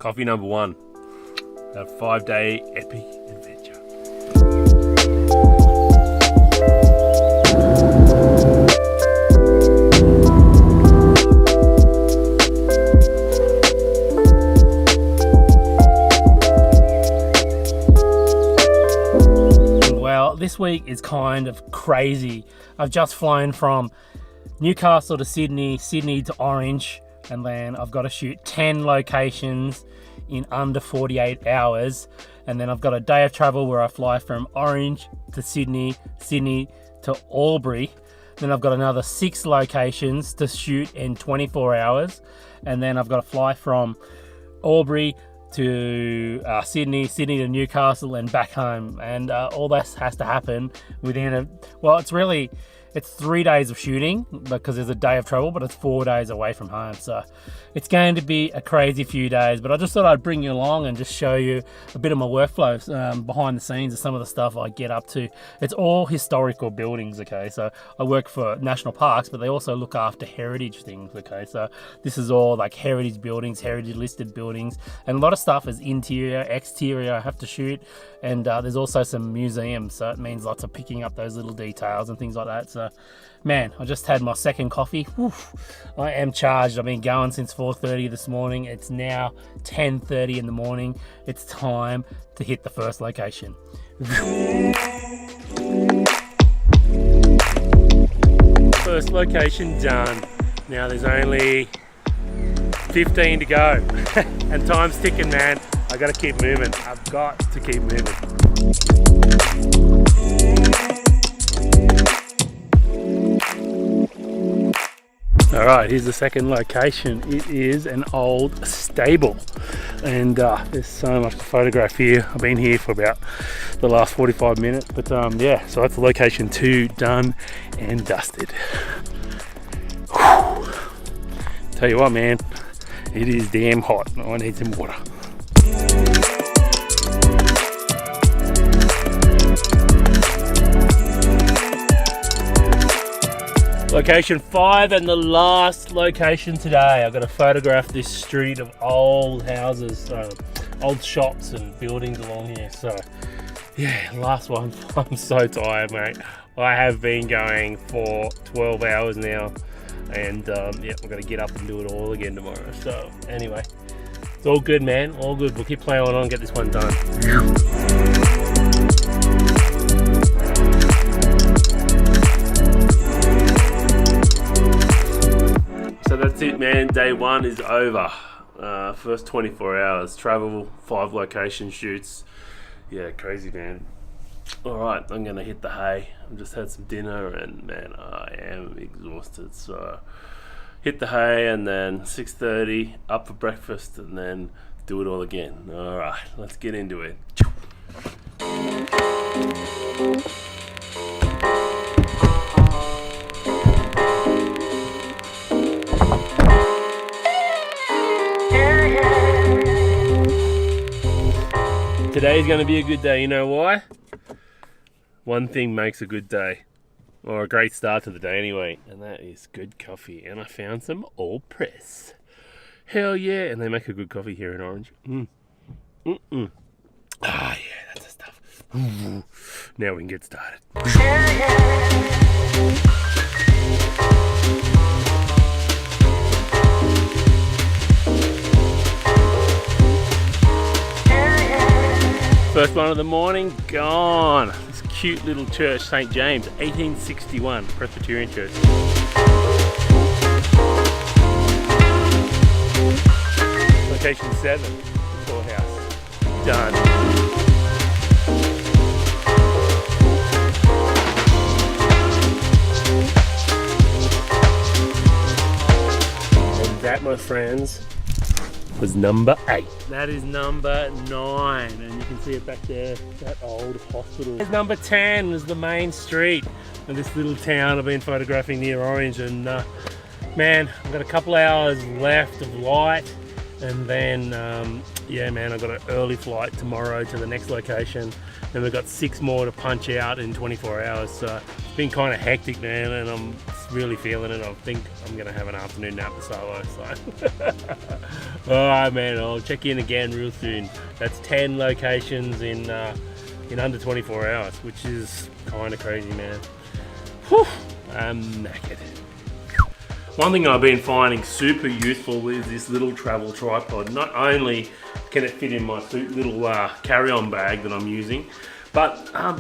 Coffee number one. A 5-day epic adventure. Well, this week is kind of crazy. I've just flown from Newcastle to Sydney, Sydney to Orange, and then I've got to shoot 10 locations in under 48 hours. And then I've got a day of travel where I fly from Orange to Sydney, Sydney to Albury. Then I've got another 6 locations to shoot in 24 hours. And then I've got to fly from Albury to Sydney, Sydney to Newcastle and back home. And all this has to happen within it's 3 days of shooting because there's a day of travel, but it's 4 days away from home. So it's going to be a crazy few days, but I just thought I'd bring you along and just show you a bit of my workflow behind the scenes of some of the stuff I get up to. It's all historical buildings, okay? So I work for national parks, but they also look after heritage things, okay? So this is all like heritage buildings, heritage listed buildings, and a lot of stuff is interior, exterior I have to shoot, and there's also some museums, so it means lots of picking up those little details and things like that. So man, I just had my second coffee. Oof, I am charged. I've been going since 4:30 this morning. It's now 10:30 in the morning. It's time to hit the first location. First location done. Now there's only 15 to go. And time's ticking, man. I gotta keep moving. I've got to keep moving. Alright, here's the second location. It is an old stable, and there's so much to photograph here. I've been here for about the last 45 minutes, but yeah, so that's location 2 done and dusted. Whew. Tell you what, man, it is damn hot. I need some water. Location 5 and the last location today. I've got to photograph this street of old houses, old shops and buildings along here. So yeah, last one. I'm so tired, mate. I have been going for 12 hours now, and yeah, we've got to get up and do it all again tomorrow. So anyway, it's all good, man, all good. We'll keep playing on and get this one done. So that's it, man. Day 1 is over. First 24 hours travel, 5 location shoots. Yeah, crazy, man. All right, I'm gonna hit the hay. I've just had some dinner and man, I am exhausted. So hit the hay and then 6:30 up for breakfast and then do it all again. All right, let's get into it. Today's going to be a good day. You know why? One thing makes a good day, or a great start to the day anyway, and that is good coffee. And I found some All Press. Hell yeah, and they make a good coffee here in Orange. Ah yeah, that's the stuff. Now we can get started. First one of the morning, gone. This cute little church, St. James, 1861, Presbyterian church. Location 7, courthouse, done. And that, my friends, was number 8. That is number 9, and you can see it back there, that old hospital. Number 10 is the main street of this little town I've been photographing near Orange, and man, I've got a couple hours left of light, and then yeah man, I've got an early flight tomorrow to the next location, and we've got 6 more to punch out in 24 hours, so it's been kind of hectic, man, and I'm really feeling it. I think I'm gonna have an afternoon nap at solo. So, alright, man. I'll check in again real soon. That's 10 locations in under 24 hours, which is kind of crazy, man. Whew, I'm knackered. One thing I've been finding super useful is this little travel tripod. Not only can it fit in my little carry-on bag that I'm using, but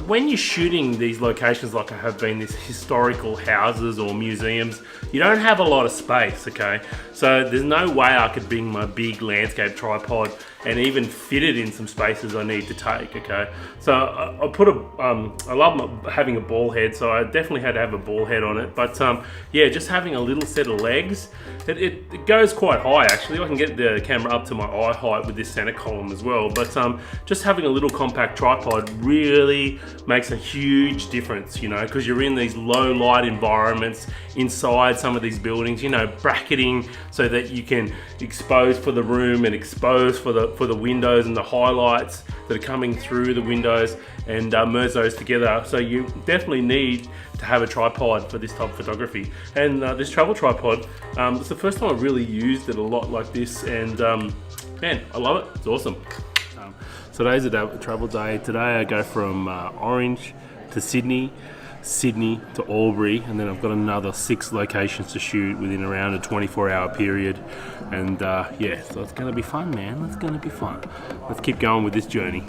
when you're shooting these locations like I have been, these historical houses or museums, you don't have a lot of space, okay? So there's no way I could bring my big landscape tripod and even fit it in some spaces I need to take, okay? So I put I love having a ball head, so I definitely had to have a ball head on it. But yeah, just having a little set of legs, it goes quite high actually. I can get the camera up to my eye height with this center column as well. But just having a little compact tripod really makes a huge difference, you know, because you're in these low light environments inside some of these buildings, you know, bracketing so that you can expose for the room and expose for the windows and the highlights that are coming through the windows, and merge those together. So you definitely need to have a tripod for this type of photography. And this travel tripod, it's the first time I've really used it a lot like this, and man, I love it. It's awesome. So today's a travel day. Today I go from Orange to Sydney to Albury, and then I've got another 6 locations to shoot within around a 24-hour period. And yeah, so it's gonna be fun, man. It's gonna be fun. Let's keep going with this journey.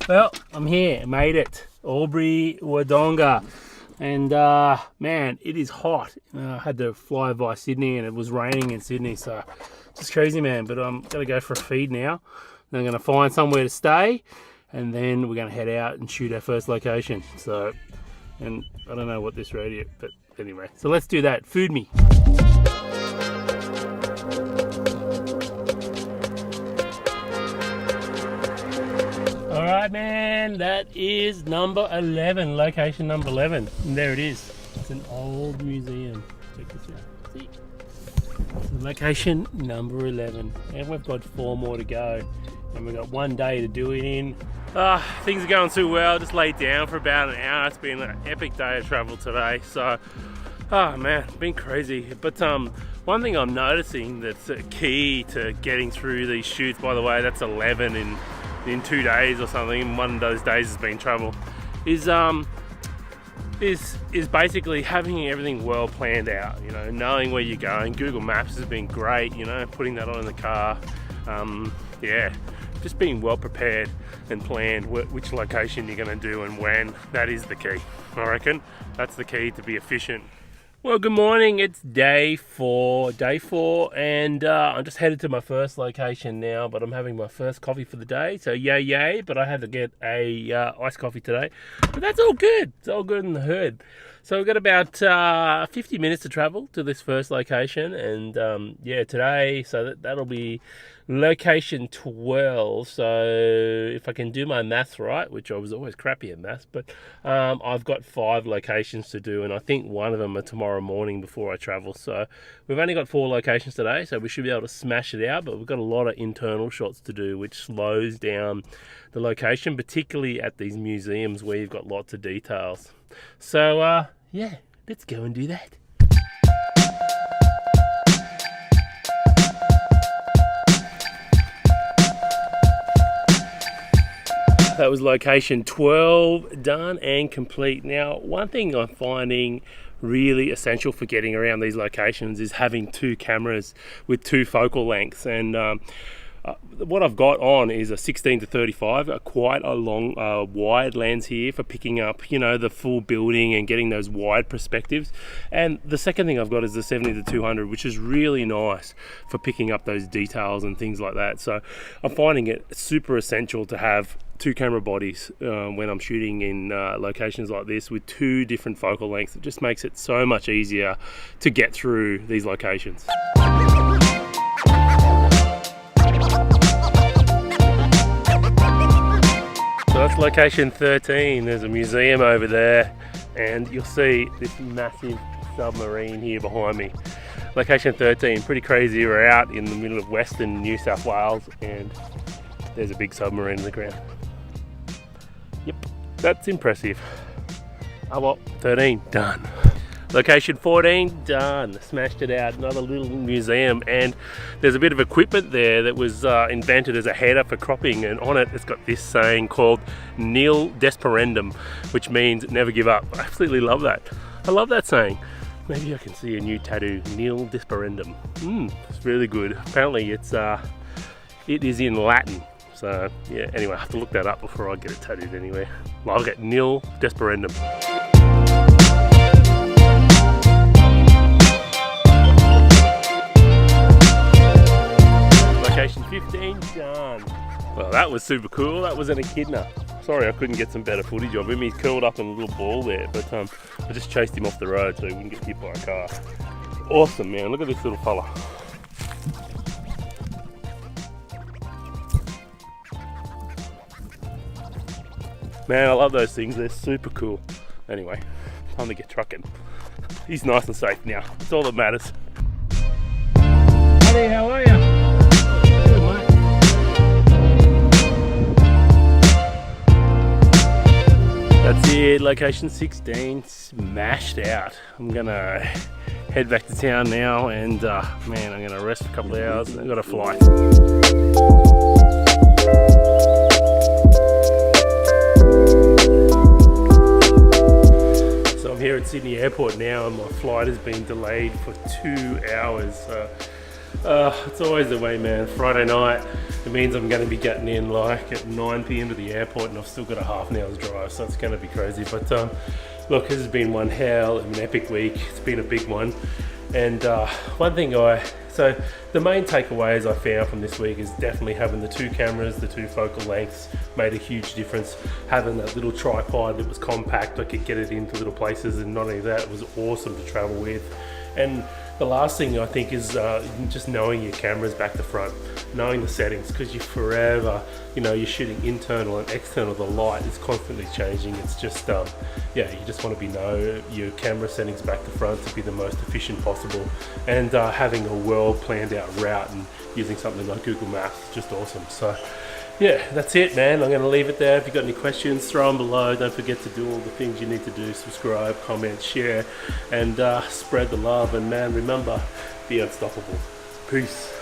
Well, I'm here, made it. Albury, Wodonga. And man, it is hot. I had to fly via Sydney and it was raining in Sydney, so just crazy, man. But I'm gonna go for a feed now. Then I'm gonna find somewhere to stay, and then we're gonna head out and shoot our first location. So, and I don't know what this radio, but anyway. So let's do that. Food me. Alright, man, that is number 11, location number 11. And there it is. It's an old museum. Check this out. See? So location number 11. And we've got 4 more to go. And we've got 1 day to do it in. Things are going too well. Just laid down for about an hour. It's been an epic day of travel today. So, oh man, it's been crazy. But one thing I'm noticing that's key to getting through these shoots, by the way, that's 11 in 2 days or something. One of those days has been travel. Is basically having everything well planned out. You know, knowing where you're going. Google Maps has been great. You know, putting that on in the car. Yeah, just being well prepared and planned which location you're going to do and when. That is the key. I reckon that's the key to be efficient. Well, good morning. It's day 4, and I'm just headed to my first location now, but I'm having my first coffee for the day, so yay, but I had to get a iced coffee today, but that's all good. It's all good in the hood. So we've got about 50 minutes to travel to this first location, and yeah, today, so that'll be location 12. So if I can do my maths right, which I was always crappy at maths, but I've got 5 locations to do, and I think one of them are tomorrow morning before I travel. So we've only got 4 locations today, so we should be able to smash it out, but we've got a lot of internal shots to do, which slows down the location, particularly at these museums where you've got lots of details. So yeah, let's go and do that. That was location 12 done and complete. Now, one thing I'm finding really essential for getting around these locations is having 2 cameras with 2 focal lengths, and what I've got on is a 16 to 35, quite a long wide lens here for picking up, you know, the full building and getting those wide perspectives. And the second thing I've got is the 70 to 200, which is really nice for picking up those details and things like that. So I'm finding it super essential to have 2 camera bodies when I'm shooting in locations like this with 2 different focal lengths. It just makes it so much easier to get through these locations. That's location 13. There's a museum over there, and you'll see this massive submarine here behind me. Location 13, pretty crazy. We're out in the middle of western New South Wales, and there's a big submarine in the ground. Yep, that's impressive. Oh well, 13, done. Location 14, done. Smashed it out. Another little museum, and there's a bit of equipment there that was invented as a header for cropping, and on it it's got this saying called Nil Desperandum, which means never give up. I absolutely love that. I love that saying. Maybe I can see a new tattoo, Nil Desperandum. It's really good. Apparently it is in Latin. So yeah, anyway, I have to look that up before I get it tattooed anywhere. Well, I'll get Nil Desperandum. Location 15, done. Well, that was super cool. That was an echidna. Sorry I couldn't get some better footage of him. He's curled up in a little ball there, but I just chased him off the road so he wouldn't get hit by a car. Awesome, man. Look at this little fella. Man, I love those things. They're super cool. Anyway, time to get trucking. He's nice and safe now. That's all that matters. Hey, how are you? That's it, location 16, smashed out. I'm gonna head back to town now, and man, I'm gonna rest for a couple of hours and I've got a flight. So I'm here at Sydney Airport now, and my flight has been delayed for 2 hours. It's always the way, man. Friday night, it means I'm going to be getting in like at 9 p.m. to the airport, and I've still got a half an hour's drive, so it's going to be crazy. But look, this has been one hell of an epic week. It's been a big one, and one thing so the main takeaways I found from this week is definitely having the 2 cameras, the 2 focal lengths made a huge difference. Having that little tripod that was compact, I could get it into little places, and not only that, it was awesome to travel with. And the last thing I think is just knowing your cameras back to front, knowing the settings, because you're forever, you're shooting internal and external. The light is constantly changing. It's just, yeah, you just want to know your camera settings back to front to be the most efficient possible. And having a well planned out route and using something like Google Maps is just awesome. So yeah, that's it, man. I'm going to leave it there. If you've got any questions, throw them below. Don't forget to do all the things you need to do. Subscribe, comment, share, and spread the love. And man, remember, be unstoppable. Peace.